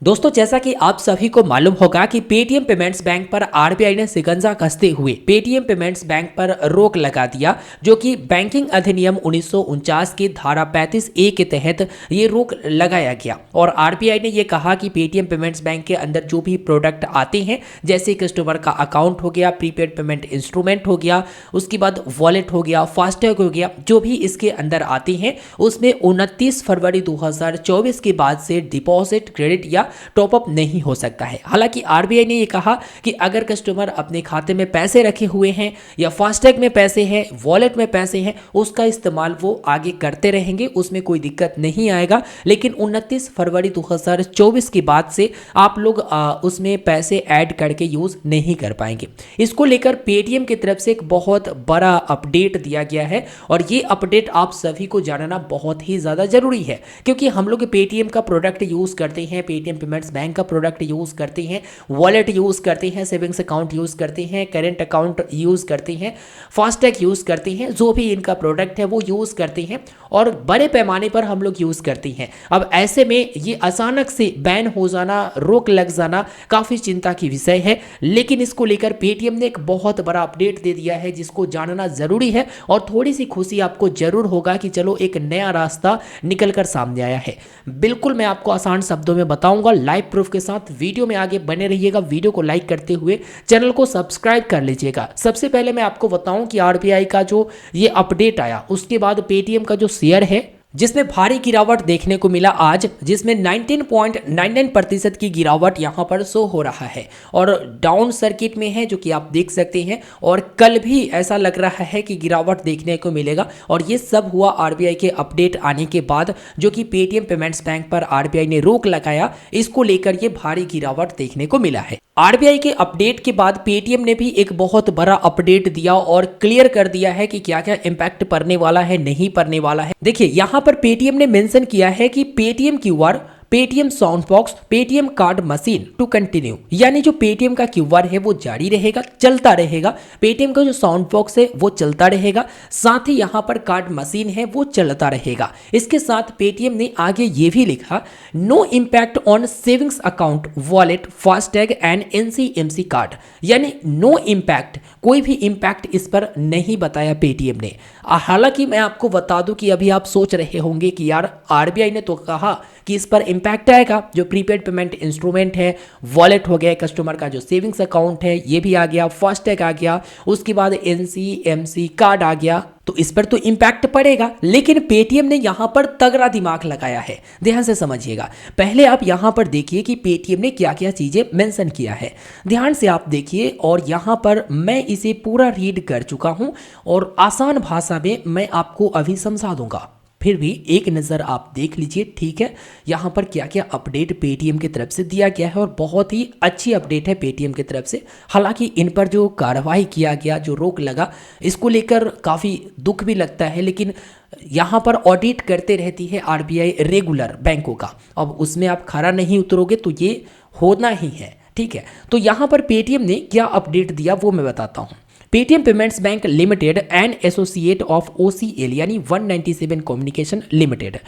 दोस्तों जैसा कि आप सभी को मालूम होगा कि पेटीएम पेमेंट्स बैंक पर आरबीआई ने शिकंजा कसते हुए पेटीएम पेमेंट्स बैंक पर रोक लगा दिया, जो कि बैंकिंग अधिनियम 1949 की धारा 35A के तहत ये रोक लगाया गया। और आरबीआई ने ये कहा कि पेटीएम पेमेंट्स बैंक के अंदर जो भी प्रोडक्ट आते हैं, जैसे कस्टमर का अकाउंट हो गया, प्रीपेड पेमेंट इंस्ट्रूमेंट हो गया, उसके बाद वॉलेट हो गया, फास्टैग हो गया, जो भी इसके अंदर आते हैं उसमें 29 फरवरी 2024 के बाद से डिपॉजिट, क्रेडिट या टॉप अप नहीं हो सकता है। हालांकि आरबीआई ने यह कहा कि अगर कस्टमर अपने खाते में पैसे रखे हुए हैं या फास्टैग में पैसे हैं, वॉलेट में पैसे हैं, उसका इस्तेमाल वो आगे करते रहेंगे, उसमें कोई दिक्कत नहीं आएगा। लेकिन 29 फरवरी 2024 के बाद से आप लोग उसमें पैसे ऐड करके यूज नहीं कर पाएंगे। इसको लेकर पेटीएम की तरफ से एक बहुत बड़ा अपडेट दिया गया है और ये अपडेट आप सभी को जानना बहुत ही ज़्यादा जरूरी है, क्योंकि हम लोग पेटीएम का प्रोडक्ट यूज करते हैं, पेटीएम पेमेंट्स बैंक का प्रोडक्ट यूज करते हैं, वॉलेट यूज करते हैं, सेविंग्स अकाउंट यूज करते हैं, करेंट अकाउंट यूज करते हैं, फास्टैग यूज करते हैं, जो भी इनका प्रोडक्ट है वो यूज करते हैं और बड़े पैमाने पर हम लोग यूज करते हैं। अब ऐसे में ये अचानक से बैन हो जाना, रोक लग जाना काफी चिंता की विषय है। लेकिन इसको लेकर पेटीएम ने एक बहुत बड़ा अपडेट दे दिया है जिसको जानना जरूरी है और थोड़ी सी खुशी आपको जरूर होगा कि चलो एक नया रास्ता निकलकर सामने आया है। बिल्कुल मैं आपको आसान शब्दों में बताऊंगा, लाइव प्रूफ के साथ वीडियो में आगे बने रहिएगा। वीडियो को लाइक करते हुए चैनल को सब्सक्राइब कर लीजिएगा। सबसे पहले मैं आपको बताऊं कि आरबीआई का जो ये अपडेट आया उसके बाद पेटीएम का जो शेयर है जिसमें भारी गिरावट देखने को मिला आज, जिसमें 19.99% की गिरावट यहाँ पर शो हो रहा है और डाउन सर्किट में है, जो कि आप देख सकते हैं। और कल भी ऐसा लग रहा है कि गिरावट देखने को मिलेगा और ये सब हुआ आरबीआई के अपडेट आने के बाद, जो कि पेटीएम पेमेंट्स बैंक पर आरबीआई ने रोक लगाया। इसको लेकर ये भारी गिरावट देखने को मिला है। आरबीआई के अपडेट के बाद पेटीएम ने भी एक बहुत बड़ा अपडेट दिया और क्लियर कर दिया है कि क्या क्या इंपैक्ट पड़ने वाला है, नहीं पड़ने वाला है। देखिए यहाँ पर पेटीएम ने मेंशन किया है कि Paytm QR, Paytm sound box, Paytm card machine to continue, यानी जो पेटीएम का क्यूआर है वो जारी रहेगा, चलता रहेगा। पेटीएम का जो साउंड बॉक्स है वो चलता रहेगा, साथ ही यहाँ पर कार्ड मशीन है वो चलता रहेगा। इसके साथ पेटीएम ने आगे ये भी लिखा, no impact on savings account, wallet, FASTag and NCMC card, यानी नो इम्पैक्ट, कोई भी इम्पैक्ट इस पर नहीं बताया पेटीएम ने। हालांकि मैं आपको बता दूं कि अभी आप सोच रहे होंगे कि यार आरबीआई ने तो कहा कि इस पर इम्पैक्ट आएगा, जो प्रीपेड पेमेंट इंस्ट्रूमेंट है, वॉलेट हो गया, कस्टमर का जो सेविंग्स अकाउंट है ये भी आ गया, फास्टैग आ गया, उसके बाद एनसीएमसी कार्ड आ गया, तो इस पर तो इम्पैक्ट पड़ेगा। लेकिन पेटीएम ने यहां पर तगड़ा दिमाग लगाया है, ध्यान से समझिएगा। पहले आप यहां पर देखिए कि पेटीएम ने क्या क्या चीजें मेंशन किया है, ध्यान से आप देखिए। और यहां पर मैं इसे पूरा रीड कर चुका हूं और आसान भाषा में मैं आपको अभी समझा दूंगा, फिर भी एक नज़र आप देख लीजिए, ठीक है। यहाँ पर क्या क्या अपडेट पेटीएम की तरफ से दिया गया है और बहुत ही अच्छी अपडेट है पेटीएम की तरफ से। हालांकि इन पर जो कार्रवाई किया गया, जो रोक लगा, इसको लेकर काफ़ी दुख भी लगता है। लेकिन यहाँ पर ऑडिट करते रहती है आरबीआई रेगुलर बैंकों का, अब उसमें आप खरा नहीं उतरोगे तो ये होना ही है, ठीक है। तो यहाँ पर पेटीएम ने क्या अपडेट दिया वो मैं बताता हूँ। Paytm payments bank limited and associate of OCL यानी 197 कम्युनिकेशन लिमिटेड,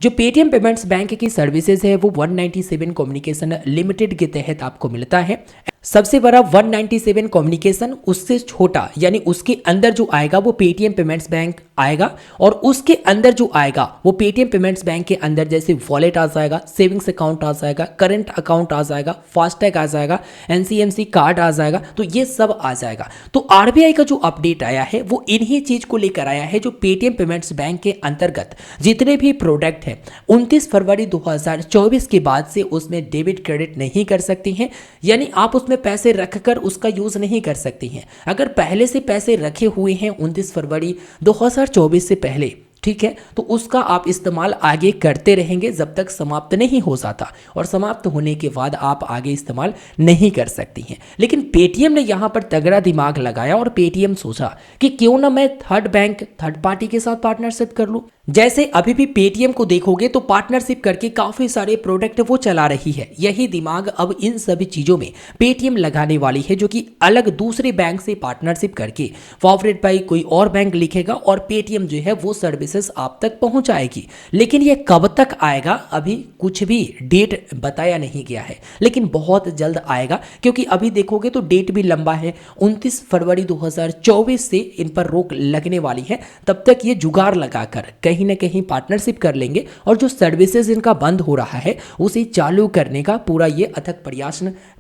जो पेटीएम पेमेंट्स बैंक की सर्विसेज है वो 197 कम्युनिकेशन लिमिटेड के तहत आपको मिलता है। सबसे बड़ा 197 कम्युनिकेशन, उससे छोटा यानी उसके अंदर जो आएगा वो पेटीएम पेमेंट्स बैंक आएगा और उसके अंदर जो आएगा वो पेटीएम पेमेंट्स बैंक के अंदर जैसे वॉलेट आ जाएगा, सेविंग्स अकाउंट आ जाएगा, करंट अकाउंट आ जाएगा, फास्टैग आ जाएगा, एनसीएमसी कार्ड आ जाएगा, तो ये सब आ जाएगा। तो आरबीआई का जो अपडेट आया है वो इन्हीं चीज को लेकर आया है, जो पेटीएम पेमेंट्स बैंक के अंतर्गत जितने भी प्रोडक्ट है 29 फरवरी 2024 के बाद से उसमें डेबिट क्रेडिट नहीं कर सकती हैं, यानी आप उसमें पैसे रखकर उसका यूज नहीं कर सकती हैं। अगर पहले से पैसे रखे हुए हैं 29 फरवरी 2024 से पहले, ठीक है, तो उसका आप इस्तेमाल आगे करते रहेंगे जब तक समाप्त नहीं हो जाता, और समाप्त होने के बाद आप आगे इस्तेमाल नहीं कर सकती हैं। लेकिन पेटीएम ने यहाँ पर तगड़ा दिमाग लगाया और पेटीएम सोचा कि क्यों ना मैं थर्ड बैंक, थर्ड पार्टी के साथ पार्टनरशिप कर लूँ। जैसे अभी भी पेटीएम को देखोगे तो पार्टनरशिप करके काफी सारे प्रोडक्ट वो चला रही है। यही दिमाग अब इन सभी चीजों में पेटीएम लगाने वाली है, जो कि अलग दूसरे बैंक से पार्टनरशिप करके फॉरवर्ड बाई कोई और बैंक लिखेगा और पेटीएम जो है वो सर्विसेज आप तक पहुंचाएगी। लेकिन ये कब तक आएगा अभी कुछ भी डेट बताया नहीं गया है, लेकिन बहुत जल्द आएगा, क्योंकि अभी देखोगे तो डेट भी लंबा है। 29 फरवरी 2024 से इन पर रोक लगने वाली है। तब तक ये जुगाड़ लगाकर कहीं ना कहीं पार्टनरशिप कर लेंगे और जो सर्विसेज इनका बंद हो रहा है उसे चालू करने का पूरा ये अथक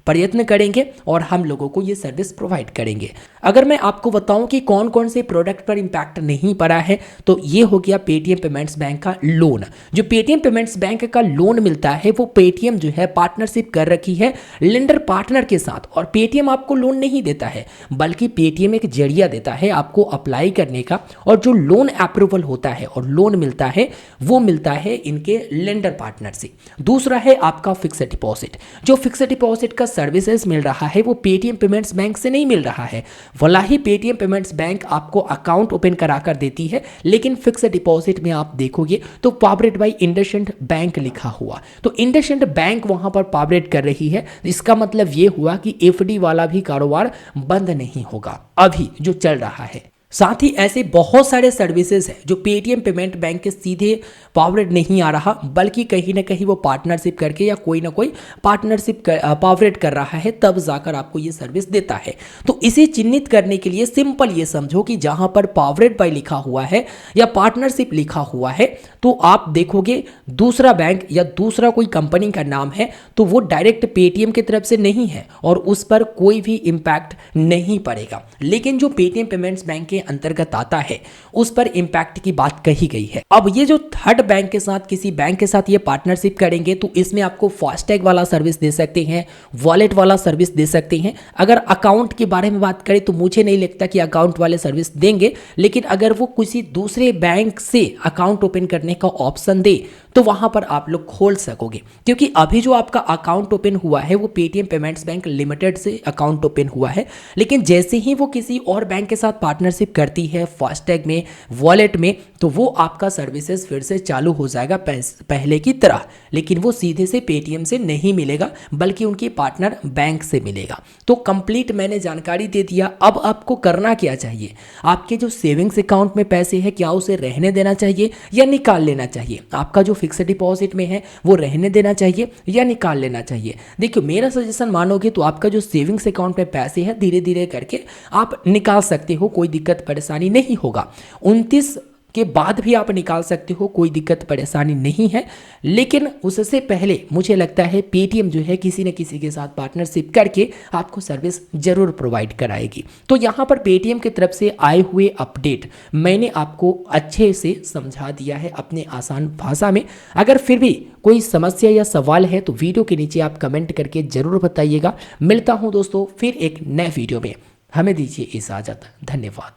प्रयत्न करेंगे और हम लोगों को ये सर्विस प्रोवाइड करेंगे। अगर मैं आपको बताऊं कि कौन कौन से प्रोडक्ट पर इंपैक्ट नहीं पड़ा है, तो ये हो गया पेटीएम पेमेंट्स बैंक का लोन। जो पेटीएम पेमेंट्स बैंक का लोन मिलता है वो पेटीएम जो है पार्टनरशिप कर रखी है लेंडर पार्टनर के साथ, और पेटीएम आपको लोन नहीं देता है बल्कि पेटीएम एक जरिया देता है आपको अप्लाई करने का, और जो लोन अप्रूवल होता है और लोन मिलता है वो मिलता है इनके लेंडर पार्टनर से। दूसरा है आपका फिक्स डिपॉजिट। जो फिक्स डिपॉजिट का सर्विसेज मिल रहा है वो पेटीएम पेमेंट्स बैंक से नहीं मिल रहा है। भला ही पेटीएम पेमेंट्स बैंक आपको अकाउंट ओपन कराकर देती है, लेकिन फिक्स डिपॉजिट में आप देखोगे तो पावरेड बाय इंडसइंड बैंक लिखा हुआ, तो इंडसइंड बैंक वहां पर पावरेड कर रही है। इसका मतलब ये हुआ कि एफडी वाला भी कारोबार बंद नहीं होगा अभी जो चल रहा है। साथ ही ऐसे बहुत सारे सर्विसेज हैं जो पेटीएम पेमेंट बैंक के सीधे पावरेड नहीं आ रहा, बल्कि कहीं ना कहीं वो पार्टनरशिप करके या कोई ना कोई पार्टनरशिप पावरेड कर रहा है, तब जाकर आपको ये सर्विस देता है। तो इसे चिन्हित करने के लिए सिंपल ये समझो कि जहां पर पावरेड बाय लिखा हुआ है या पार्टनरशिप लिखा हुआ है, तो आप देखोगे दूसरा बैंक या दूसरा कोई कंपनी का नाम है तो वो डायरेक्ट पेटीएम की तरफ से नहीं है और उस पर कोई भी इंपैक्ट नहीं पड़ेगा। लेकिन जो पेटीएम पेमेंट्स बैंक के अंतर्गत आता है उस पर इंपैक्ट की बात कही गई है। अब ये जो थर्ड बैंक के साथ किसी बैंक के साथ ये पार्टनरशिप करेंगे तो इसमें आपको फास्टैग वाला सर्विस दे सकते हैं, वॉलेट वाला सर्विस दे सकते हैं। अगर अकाउंट के बारे में बात करें तो मुझे नहीं लगता कि अकाउंट वाले सर्विस देंगे, लेकिन अगर वो किसी दूसरे बैंक से अकाउंट ओपन करने का ऑप्शन दे तो वहां पर आप लोग खोल सकोगे, क्योंकि अभी जो आपका अकाउंट ओपन हुआ है वो पेटीएम पेमेंट्स बैंक लिमिटेड से अकाउंट ओपन हुआ है। लेकिन जैसे ही वो किसी और बैंक के साथ पार्टनरशिप करती है फास्टैग में, वॉलेट में, तो वो आपका सर्विसेज फिर से चालू हो जाएगा पहले की तरह, लेकिन वो सीधे से पेटीएम से नहीं मिलेगा बल्कि उनकी पार्टनर बैंक से मिलेगा। तो कंप्लीट मैंने जानकारी दे दिया। अब आपको करना क्या चाहिए, आपके जो सेविंग्स अकाउंट में पैसे हैं क्या उसे रहने देना चाहिए या निकाल लेना चाहिए, आपका जो फिक्स डिपॉजिट में है वो रहने देना चाहिए या निकाल लेना चाहिए। देखिए मेरा सजेशन मानोगे तो आपका जो सेविंग्स अकाउंट में पैसे हैं धीरे धीरे करके आप निकाल सकते हो, कोई दिक्कत परेशानी नहीं होगा। 29 के बाद भी आप निकाल सकते हो, कोई दिक्कत परेशानी नहीं है। लेकिन उससे पहले मुझे लगता है पेटीएम जो है किसी न किसी के साथ पार्टनरशिप करके आपको सर्विस जरूर प्रोवाइड कराएगी। तो यहाँ पर पेटीएम की तरफ से आए हुए अपडेट मैंने आपको अच्छे से समझा दिया है अपने आसान भाषा में। अगर फिर भी कोई समस्या या सवाल है तो वीडियो के नीचे आप कमेंट करके जरूर बताइएगा। मिलता हूँ दोस्तों फिर एक नए वीडियो में, हमें दीजिए इजाजत। धन्यवाद।